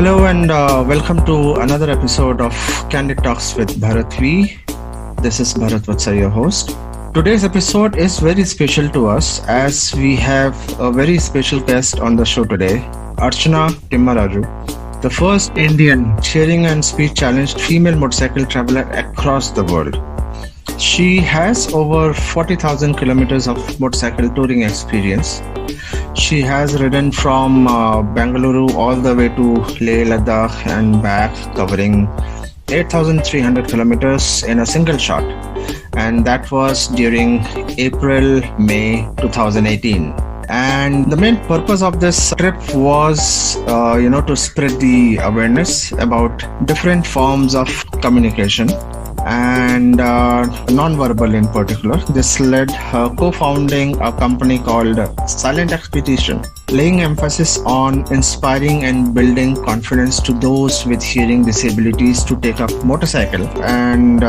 Hello and welcome to another episode of Candid Talks with Bharat V. This is Bharat Vatsa, your host. Today's episode is very special to us as we have a very special guest on the show today, Archana Timmaraju, the first Indian hearing and speech challenged female motorcycle traveler across the world. She has over 40,000 kilometers of motorcycle touring experience. She has ridden from Bengaluru all the way to Leh Ladakh and back, covering 8,300 kilometers in a single shot. And that was during April-May 2018. And the main purpose of this trip was, to spread the awareness about different forms of communication and non-verbal in particular. This led her co-founding a company called Silent Expedition, laying emphasis on inspiring and building confidence to those with hearing disabilities to take up motorcycle, and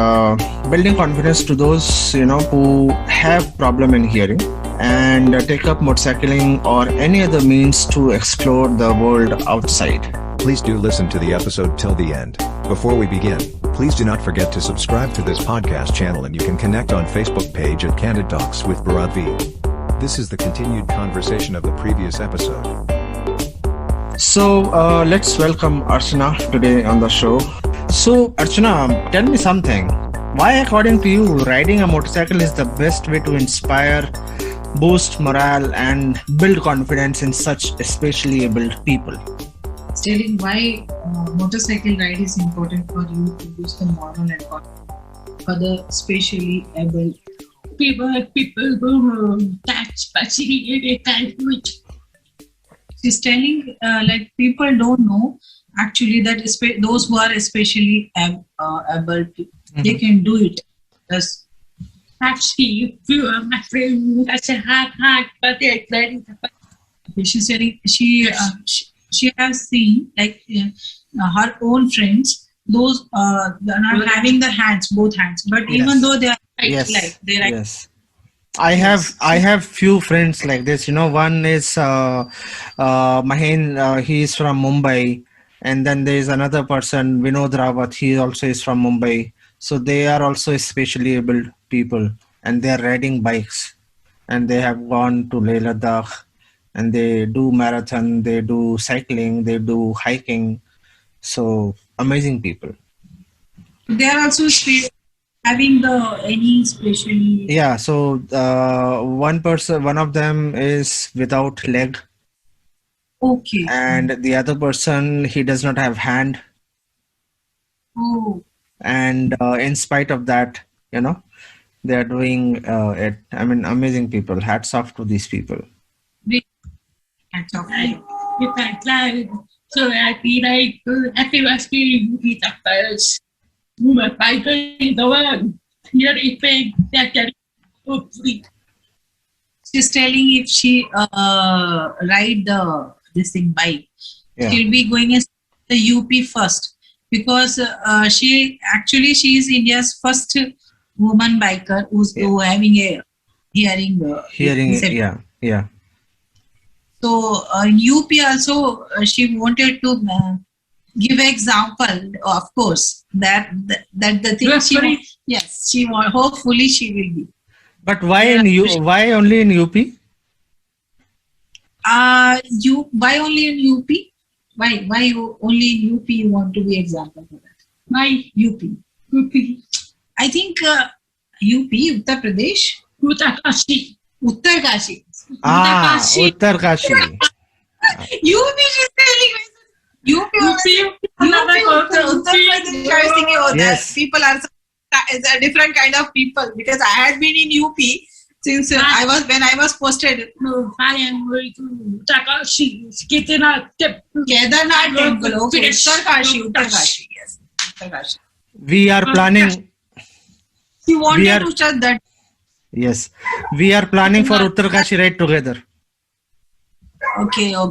building confidence to those who have problem in hearing and take up motorcycling or any other means to explore the world outside. Please do listen to the episode till the end. Before we begin, please do not forget to subscribe to this podcast channel, and you can connect on Facebook page at Candid Talks with Bharat V. This is the continued conversation of the previous episode. So let's welcome Archana today on the show. So Archana, tell me something. Why, according to you, riding a motorcycle is the best way to inspire, boost morale and build confidence in such especially abled people? Telling why motorcycle ride is important for you to boost the moral and confidence for the specially able people who touch partially they can't do it. She's telling people don't know actually that those who are especially able they can do it. Yes. Actually, few of my friends has a hard, but they're very. She's telling she has seen her own friends, those they are not having the hands, both hands, but Yes. even though they are Yes. I have few friends like this. One is Mahen. He is from Mumbai, and then there is another person, Vinod Rawat. He also is from Mumbai. So they are also especially able people, and they are riding bikes, and they have gone to Leh Ladakh. And they do marathon, they do cycling, they do hiking. So amazing people. They are also having any special. Yeah. So one of them is without leg, Okay. and the other person, he does not have hand. Oh. And in spite of that, they are doing it. I mean, amazing people. Hats off to these people. If I tried, so happy, happy was feeling with the first. My biker is the one. Here is big, that hopefully. She's telling if she ride this thing bike, Yeah. she'll be going as the UP first because she is India's first woman biker who's having a hearing. Yeah. So in UP also, she wanted to give example. Of course, that the thing hopefully she will be. But why why only in UP? Why only in UP? Why you only in UP you want to be example for that? Why UP? I think UP, Uttar Pradesh, Uttarkashi. Uttarkashi. UP is telling me. UP. Uttar Pradesh. I was thinking, Yes. that people are a different kind of people because I had been in UP since when I was posted. No, I am going to Uttarkashi. Kedarnath temple. Okay, Uttarkashi. Yes, Uttarkashi. We are planning. She wanted to shut that. Yes, we are planning for Uttarkashi ride together. Okay. Then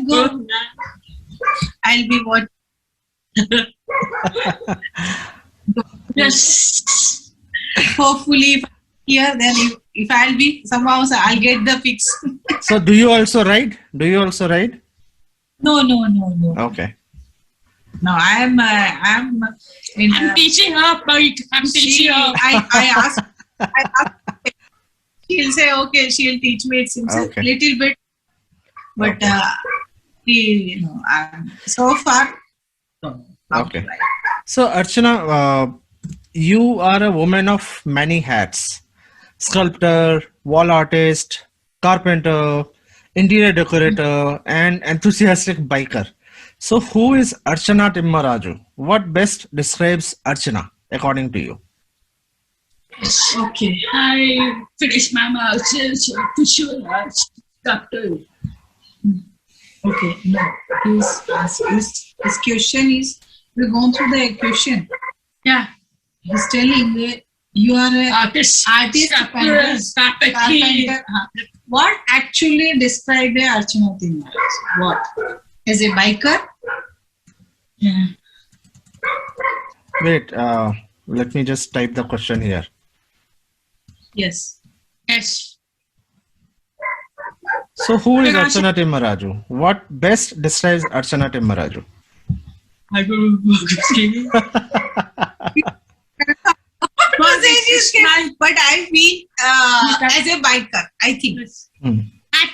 go. I'll be what? Yes. Hopefully, here then if I'll be somehow, I'll get the fix. So, do you also ride? No, no, no, no. Okay. No, I'm in. I'm teaching her, Mike. I'm teaching her. I asked. She'll say, okay, she'll teach me. It's a Okay. little bit, but Okay. so far, no. Okay. So, Archana, you are a woman of many hats: sculptor, wall artist, carpenter, interior decorator, and enthusiastic biker. So, who is Archana Timmaraju? What best describes Archana, according to you? Okay. I finished my master's visual arts sculptor. Okay. No. His question is, we've gone through the question. Yeah. He's telling that you are a Artist, sculptor, carpenter. carpenter. What actually describes Archana Timmaraju? What? As a biker? Yeah. Wait, let me just type the question here. Yes. Yes. So, who is Archana Timmaraju? What best describes Archana Timmaraju? I don't know. But I feel as a biker, I think. Hmm. I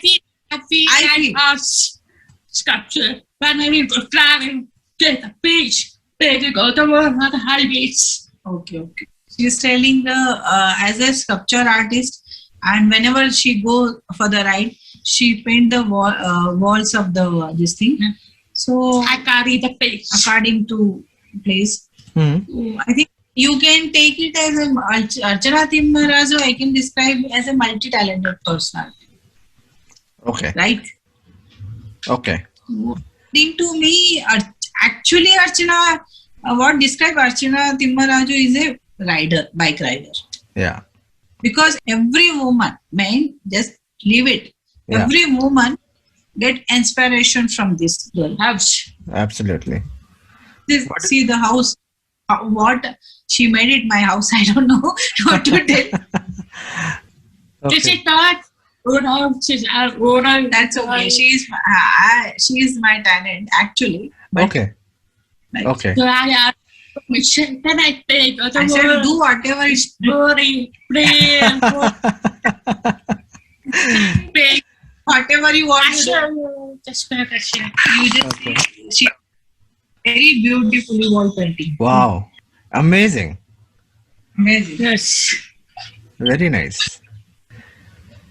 feel like arts sculpture. When I was flying to the beach, they go to the high beach. Okay. She's telling the as a sculpture artist, and whenever she go for the ride, she paint the walls of the this thing. Yeah. So I carry the beach. according to place, Hmm. I think you can take it as a Archana Timmaraju. I can describe as a multi-talented personality, Okay. right? Okay. According to me, actually Archana, what describe Archana Timmaraju is a rider, bike rider. Yeah. Because every woman, man, just leave it. Yeah. Every woman get inspiration from this girl. House. Absolutely. See the house, what she made it my house. I don't know what to tell. This Okay. is not. She's our That's okay. She is my talent actually. But Okay. like, Okay. So I asked permission. Can I take the I said word? do whatever is Glory, prayer, pray. whatever you want to do. Passion. Just passion. You just Okay. she very beautifully wall painting. Wow. Amazing. Amazing. Yes. Very nice.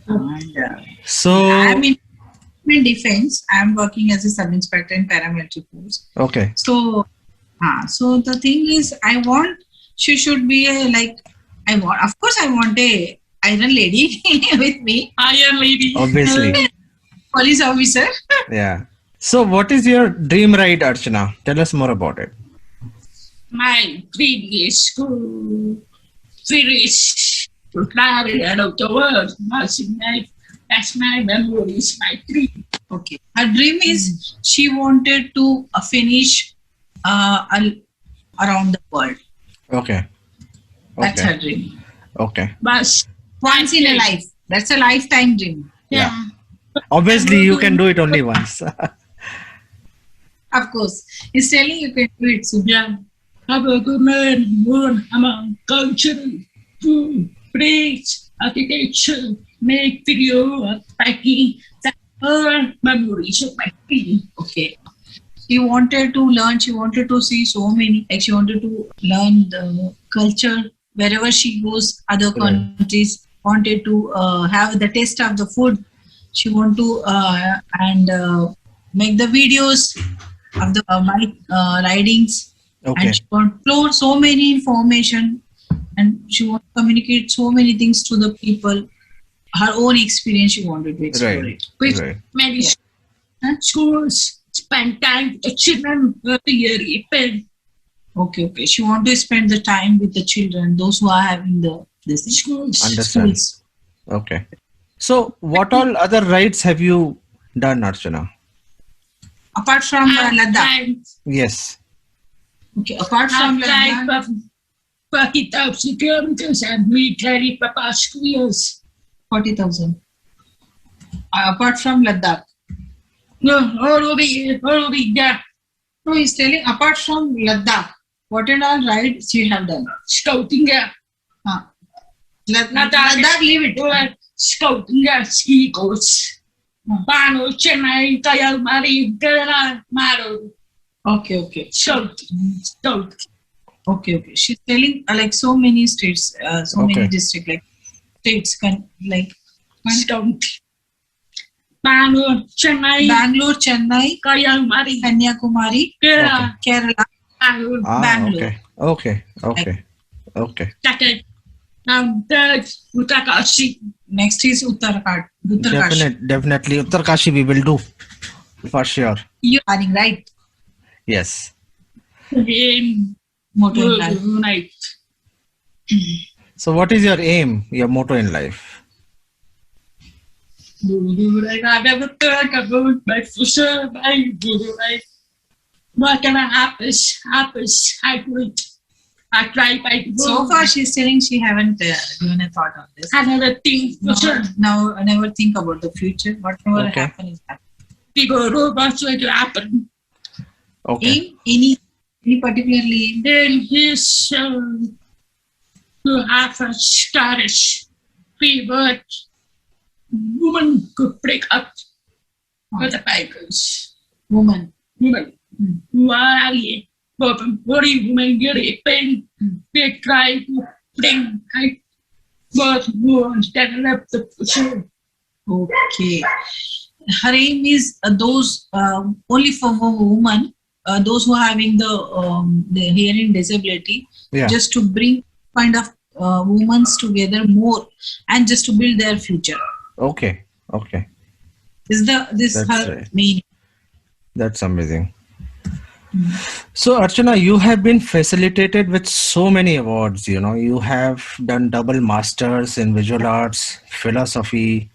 And, So, I'm in defense. I'm working as a sub inspector in paramilitary force. okay. So the thing is, I want she should be of course I want a iron lady with me, Iron Lady. Obviously. police officer. Yeah. So, what is your dream ride, Archana? Tell us more about it. My dream is to finish to fly the end of the world. That's my memories, my dream. Okay. Her dream is she wanted to finish around the world. Okay. That's her Okay. dream. Okay. But Once in a life. That's a lifetime dream. yeah. Obviously, you can do it only once. Of course. He's telling you can do it soon. Yeah. Have a good man, born among culture, food, bridge, architecture, make video, packing. That's her memories of my dream. Okay. She wanted to learn, she wanted to see so many, like she wanted to learn the culture wherever she goes, other Right. countries, wanted to have the taste of the food. She want to make the videos of the bike ridings. Okay. And she want to upload so many information, and she want to communicate so many things to the people. Her own experience she wanted to explore Right. it. With Right. many schools, spend time with the children, very even Okay. She want to spend the time with the children, those who are having this schools. Understand. schools. Okay. So, what all other rides have you done, Archana? Apart from Ladakh. Yes. Okay. Apart from I've Ladakh, 40,000 kilometers and military for past 2 years. 40,000. Apart from Ladakh. No, all over yeah. No, he's telling apart from Ladakh, what and all rides you have done? Scouting, yeah. Ladakh, leave it. Scouting, yeah. Ski coach. Pano, Chennai, Kayamari, Kerala, Maro. Okay. Scout. Okay. She's telling like so many states, many Okay. districts, like states can like Scout. Pano, Chennai, Bangalore, Chennai, Kayamari, Kanyakumari, Kerala, Kerala, Maro. Bangalore. Okay. Second. Now, third, Utakashi. Next is Uttarkashi. Definitely. Uttarkashi we will do. For sure. You are right. Yes. Again, Motor in life. night. So what is your aim, your motto in life? I never thought about my future, my like whatever happens. I quit. I try by So far, she's telling she haven't given a thought on this. another thing. Future. Now, I never think about the future. Whatever Okay. happens is happen. People robots going to happen. Okay. Aim, any particularly aim? Then his to have a Scottish fever woman could break up with the bikers. Woman. Women who are alien. Body women get a pain. They try to bring but more instead of the future. Okay. Her aim is those only for women, those who are having the hearing disability, Yeah. just to bring kind of women together more and just to build their future. Okay. This That's her right. main. That's amazing. So Archana, you have been facilitated with so many awards. You have done double masters in visual arts, philosophy,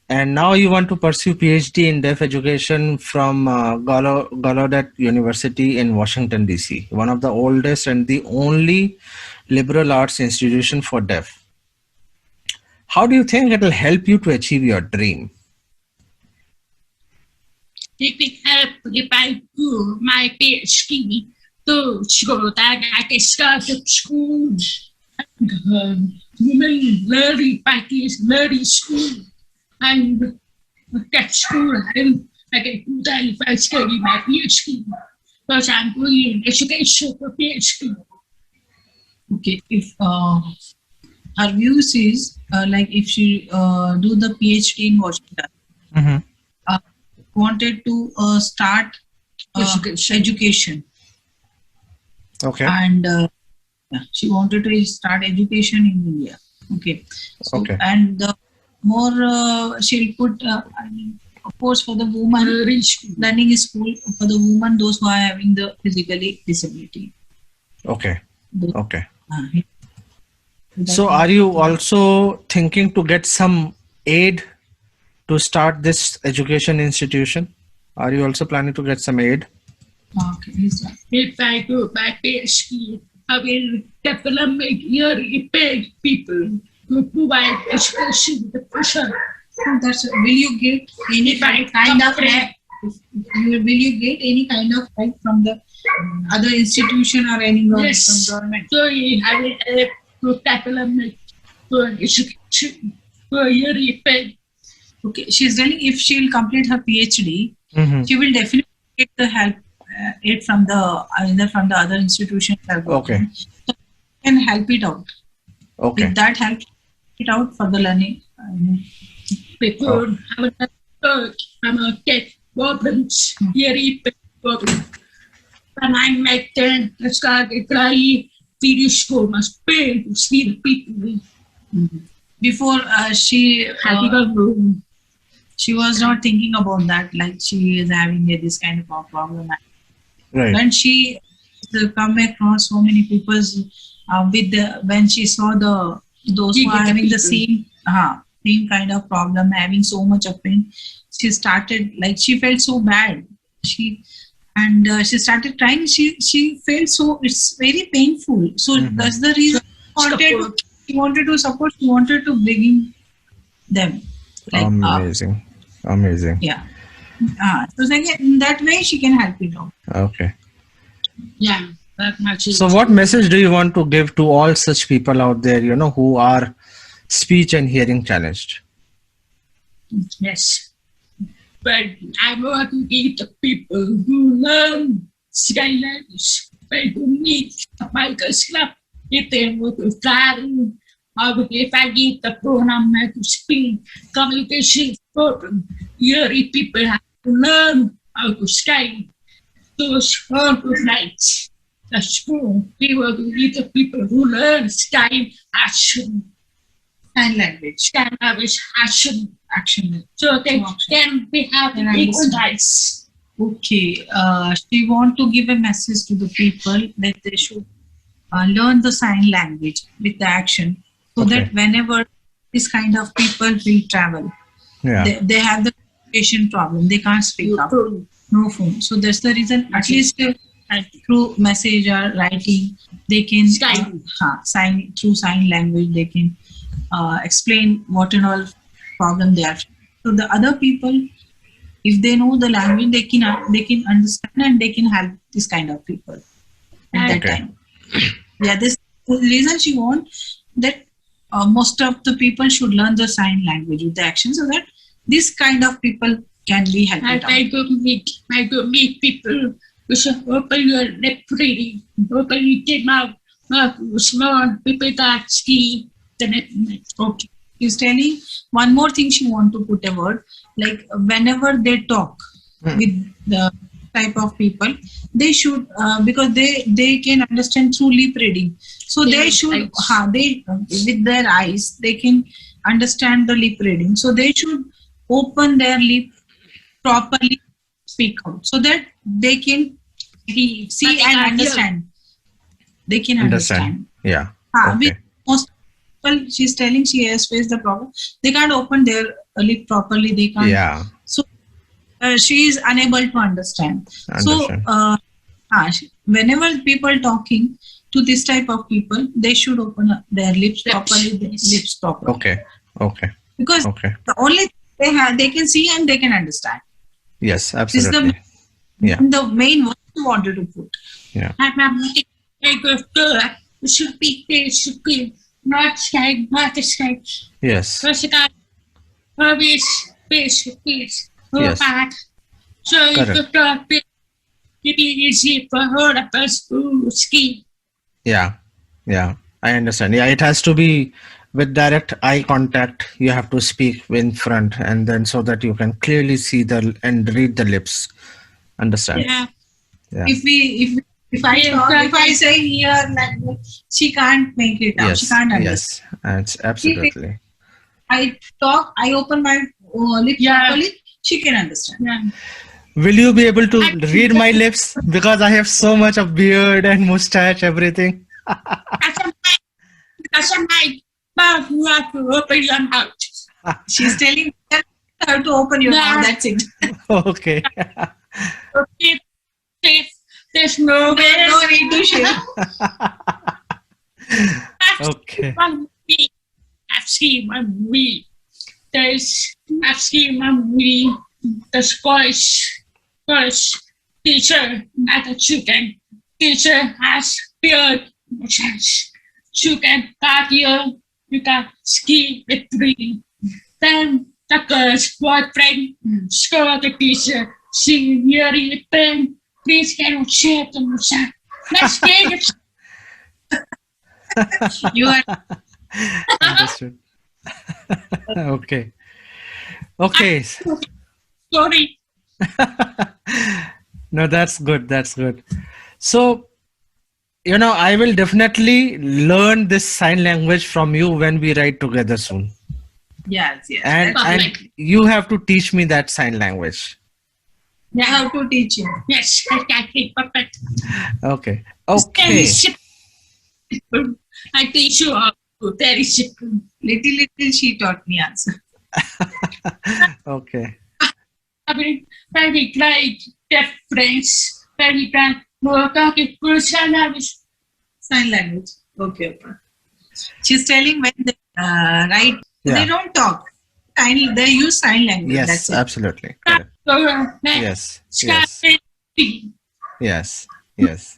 and now you want to pursue PhD in deaf education from Gallaudet University in Washington DC, one of the oldest and the only liberal arts institution for deaf. How do you think it will help you to achieve your dream? It will help if I do my PhD to school that I can start at school. Women learning practice, learning school. And at school, I can do that if I study my PhD. Because I'm doing education for PhD. Okay, if her views is like if she do the PhD in Washington, wanted to start education. Okay. And she wanted to start education in India. Okay. So, Okay. And the more she'll put, of course, for the woman, learning school for the woman, those who are having the physically disability. Okay. Okay. That So are you also thinking to get some aid to start this education institution? Are you also planning to get some aid? Okay, please start. If I do my PhD, I will definitely pay people to provide education to the person. That's will you get any If I kind of come help? Will you get any kind of help from the other institution or any Yes. from government? So I will help to development for education for yearly pay. Okay, she's telling if she will complete her PhD, Mm-hmm. she will definitely get the help aid from the either from the other institution or government. So can help it out. Okay. With that help it out for the learning. Before I'm a get problems, yearly pay problem. When I make them, let's go try video school must pay to see the people. Before she was not thinking about that, like she is having this kind of a problem. Right. When she come across so many people when she saw those who are having the same kind of problem, having so much of pain, she started like she felt so bad. She started crying. She felt so it's very painful. So that's the reason she wanted to support. She wanted to bring them. Like, Amazing. yeah. So in that way, she can help it out. Okay. Yeah, that much. So what message do you want to give to all such people out there, who are speech and hearing challenged? Yes. But I want to give the people who learn sign language, but who need a microscope, if they want to travel, or if I give the program to speak, communication problem, here people have to learn how to sky. Those who to write. That's true. We want to give the people who learn sky action. Sign language. Can have action. Action. So they can be have Can equal understand. rights. Okay. She want to give a message to the people that they should learn the sign language with the action, so Okay. that whenever this kind of people will travel, Yeah. they have the communication problem. They can't speak up. No phone. So that's the reason. At Okay. least through message or writing, they can Sign. through sign language. They can explain what and all problem they are. So the other people, if they know the language, they can understand and they can help this kind of people at that Okay. time. Yeah, this the reason she wants that most of the people should learn the sign language with the action, so that this kind of people can be helped I out. try to meet people who should open your lip reading, open your mouth, small people that ski the net. Okay. She's telling one more thing. She want to put a word, like whenever they talk with the type of people, they should because they can understand through lip reading. So they Yes, should right. they with their eyes they can understand the lip reading. So they should open their lip properly, speak out, so that they can see they and can understand. They can understand. Yeah. With Okay. most people, she's telling she has faced the problem. They can't open their lip properly. They can't. Yeah. So she is unable to understand. Understand. So whenever people talking to this type of people, they should open up their lips properly. Their lips properly. Okay. Okay. Because Okay. the only thing they can see and they can understand. Yes, This is absolutely. Yeah. the main word you wanted to put. It should be not sky, not the sky. Yes. Peace. Yes. So Correct. you could be easy for her to ski. Yeah. Yeah. I understand. Yeah. It has to be with direct eye contact. You have to speak in front, and then so that you can clearly see and read the lips. Understand? Yeah. Yeah. If I say here language, she can't make it out. Yes. She can't understand. Yes. It's absolutely. I talk, I open my lips Yeah. properly, she can understand. Yeah. Will you be able to read my lips? Because I have so much of beard and mustache, everything. That's a mic. But you have to open your mouth. She's telling her to open your Yeah. mouth, that's it. Okay. There's no way. No need to share. Okay. One movie. I've seen one movie. I've seen one movie. The voice teacher at the chicken. Teacher has beard mustache. Chicken got you can ski with green. Then the girl's boyfriend scored the teacher. She nearly pain. Please can you share the mustache? Let's get it. You are Understood. Okay. Okay. Sorry. No, that's good. That's good. So, I will definitely learn this sign language from you when we write together soon. yes. And Perfect. you have to teach me that sign language. I have to teach you. Yes, I can think perfect. Okay. Okay. I teach you how to very simple. Little she taught me answer. Okay. I mean, very great difference. Very great. No talking person language. Sign language. Okay. She's telling when they write, Yeah. they don't talk. They use sign language. Yes, That's it. absolutely. Correct. Yes. Yes. Yes. Yes.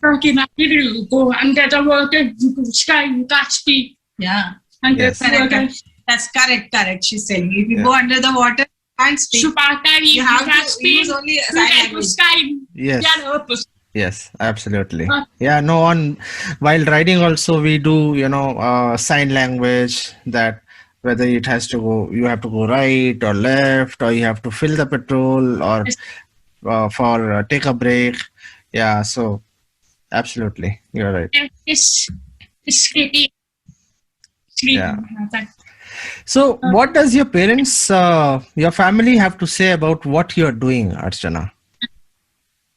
Yeah. Yes. Correct. That's correct. She's telling. If you go under the water, you can't speak. You have to use only sign language. Yes. Yes, absolutely. Yeah, no one while riding also we do, sign language, that whether it has to go, you have to go right or left, or you have to fill the petrol, or for take a break. Yeah, so absolutely, you're right. Yeah. So what does your parents, your family have to say about what you're doing, Archana?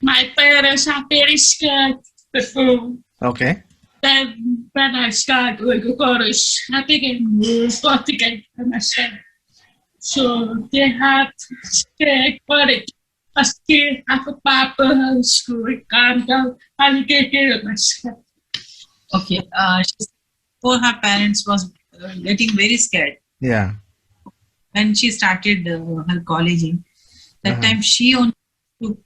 My parents are very scared before. Okay. Then when I start going to college, I became confident in myself. So they have scared for it. I still have a papa school. Can't go. I'll take care of myself. Okay. Before her parents was getting very scared Yeah. when she started her colleging. That time she only to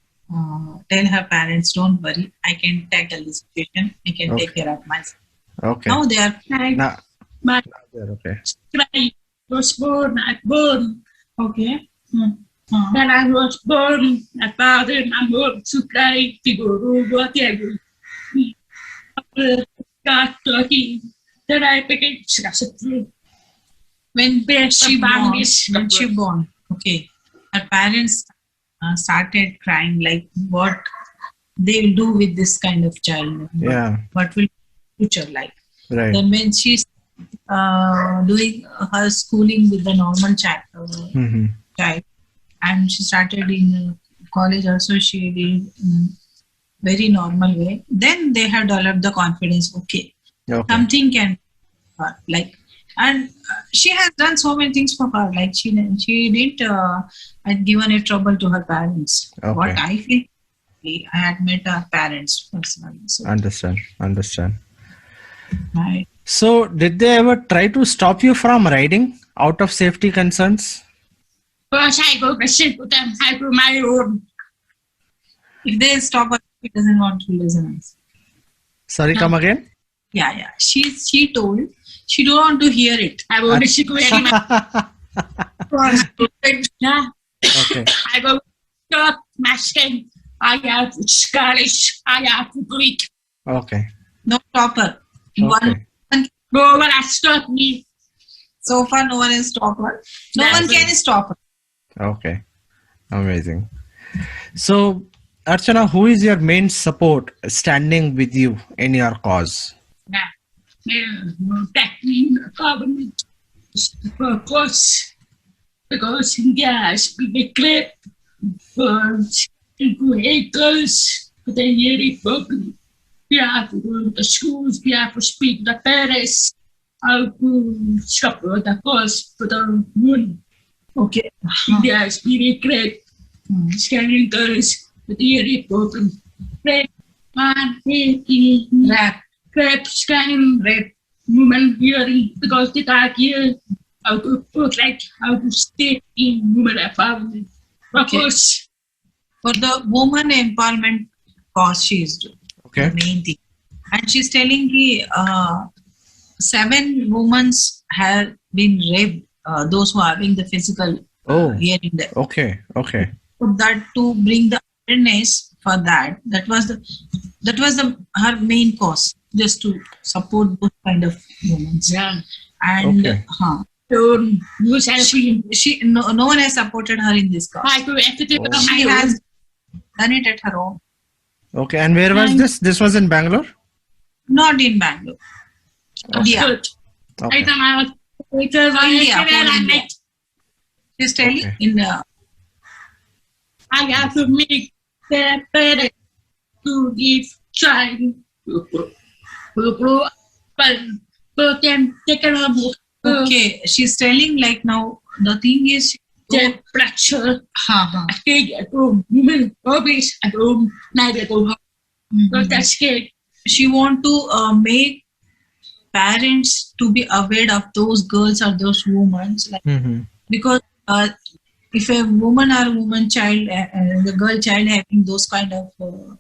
tell her parents, "Don't worry, I can tackle the situation. I can take care of myself." Okay. Now they are Now My they're okay. cry was born. I born. okay. When I was born, my father and my mom to cry to go over whatever. Got lucky. Then I became successful. When When she born, okay, her parents started crying like what they will do with this kind of child. Yeah. What will future like? Right. Then when she's doing her schooling with the normal child, and she started in college also, she did very normal way. Then they have developed the confidence. Okay, something can like, and she has done so many things for her. Like she didn't had given a trouble to her parents. Okay. What I feel, I had met her parents personally. So, Understand. right. So did they ever try to stop you from riding out of safety concerns? First, I go to sit with them. I do my own. If they stop her, she doesn't want to listen. Sorry, come again? Yeah. She told she don't want to hear it. I want to sit with them. Yeah. Okay. I go stop masking. I have Scottish. I have Greek. Okay. No stopper. Okay. No one has stopped me. So far, no one has stopped her. No That's one can stop her. Okay. Amazing. So, Archana, who is your main support standing with you in your cause? That means the government, of course, because India has been declared for vehicles for the yearly program. We have to go to the schools, we have to speak to the parents, how to support the cause for the moon. Okay. India has been declared scanning girls for the yearly program. Rape, rape, scanning, rape, women hearing, because they can't hear how to protect, how to stay in women empowerment. Of Okay. course, For the woman empowerment cause she is doing. Okay. The main thing. And she's telling me 7 women have been raped, those who are having the physical Oh. hearing there. Okay. So that to bring the awareness for that was her main cause, just to support those kind of women. yeah. And Okay. Don't use helping. no one has supported her in this cause. I do everything Oh. on She my has own. done it at her own, Okay. And where was And- this? This was in Bangalore? not in Bangalore. India. Good. I Okay. thought I was because I India, said for I India. met. She's telling Okay. in I have to make the parents to give child to grow up and who can take care of okay. She's telling like now the thing is. the pressure. Ha. I stay at home. Women always at home, neither go home. So that's scared. She want to make parents to be aware of those girls or those women, like, Mm-hmm. because if a woman or woman child, the girl child having those kind of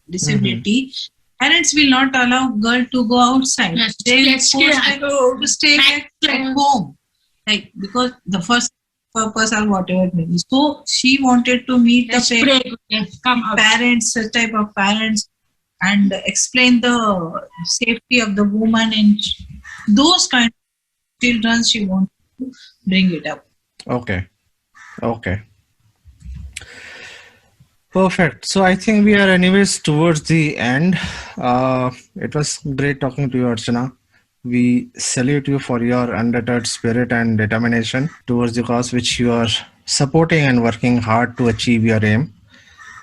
disability, parents will not allow girl to go outside. Yes, They will yes, force yeah. them to stay at home, like because the first purpose or whatever it may be. So she wanted to meet Let's the pray. Yes, come out. parents, such type of parents, and explain the safety of the woman and those kind of children. She wanted to bring it up. Okay. Perfect. So I think we are anyways towards the end. It was great talking to you, Archana. We salute you for your undeterred spirit and determination towards the cause which you are supporting and working hard to achieve your aim.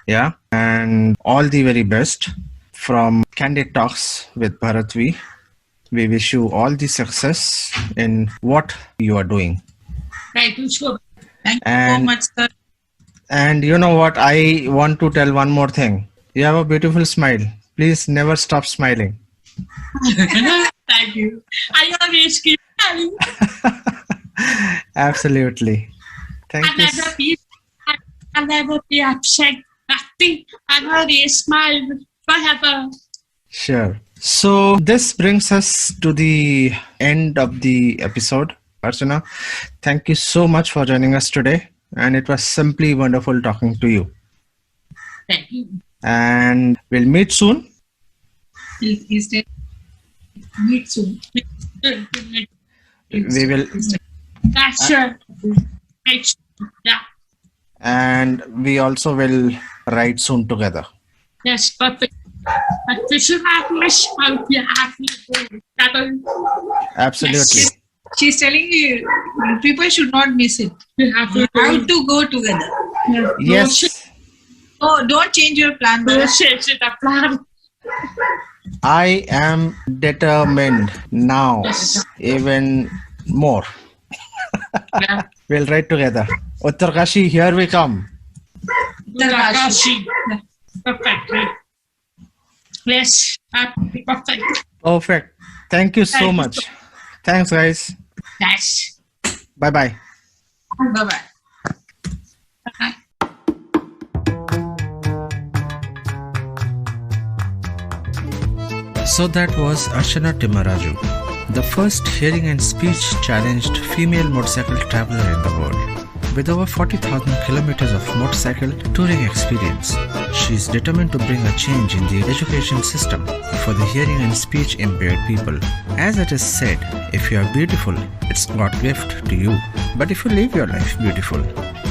Yeah. And all the very best from Candid Talks with Bharat V. We wish you all the success in what you are doing. Thank you so much. Thank you so And- much, sir. And you know what? I want to tell one more thing. You have a beautiful smile. Please never stop smiling. Thank you. I always keep telling you. Absolutely. Thank you. I'll never be upset. Happy. I'll always smile forever. Sure. So this brings us to the end of the episode. Archana, thank you so much for joining us today. And it was simply wonderful talking to you. Thank you. And we'll meet soon. He said, meet soon. We will, That's sure. Yeah. and we also will ride soon together. Yes, perfect. But we should have less. I'll be happy. Absolutely. She's telling you, people should not miss it. We have You have to go together. Yes. Oh, don't change your plan. to Bharat. change the plan. I am determined now, Yes. even more. Yeah. We'll ride together. Uttarkashi, here we come. Uttarkashi. Perfectly. Yes, happy. Perfect. Perfect. Thank you so Thank you. much. Thanks, guys. Yes. Bye-bye. Bye-bye. So that was Archana Timmaraju, the first hearing and speech challenged female motorcycle traveler in the world. With over 40,000 kilometers of motorcycle touring experience, she is determined to bring a change in the education system for the hearing and speech impaired people. As it is said, if you are beautiful, it's God's gift to you. But if you live your life beautiful,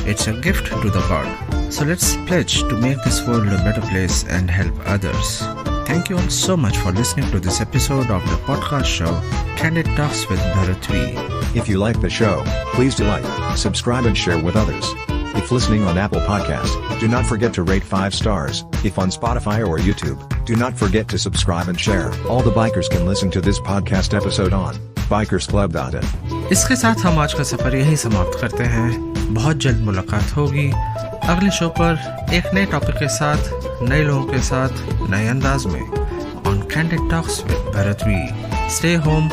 it's a gift to the God. So let's pledge to make this world a better place and help others. Thank you all so much for listening to this episode of the podcast show Candid Talks with Bharat V. If you like the show, please do like, subscribe and share with others. If listening on Apple Podcast, do not forget to rate 5 stars. If on Spotify or YouTube, do not forget to subscribe and share. All the bikers can listen to this podcast episode on bikersclub.in. इसके साथ हम आज का सफर यही समाप्त करते हैं। बहुत जल्द मुलाकात होगी अगले शो पर एक नए टॉपिक के साथ, नए लोगों के साथ, नए अंदाज में on candid talks with Bharat V. Stay home,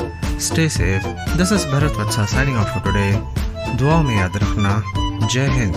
stay safe. This is Bharat Vatsa signing off for today. दुआओं में याद रखना। जय हिंद।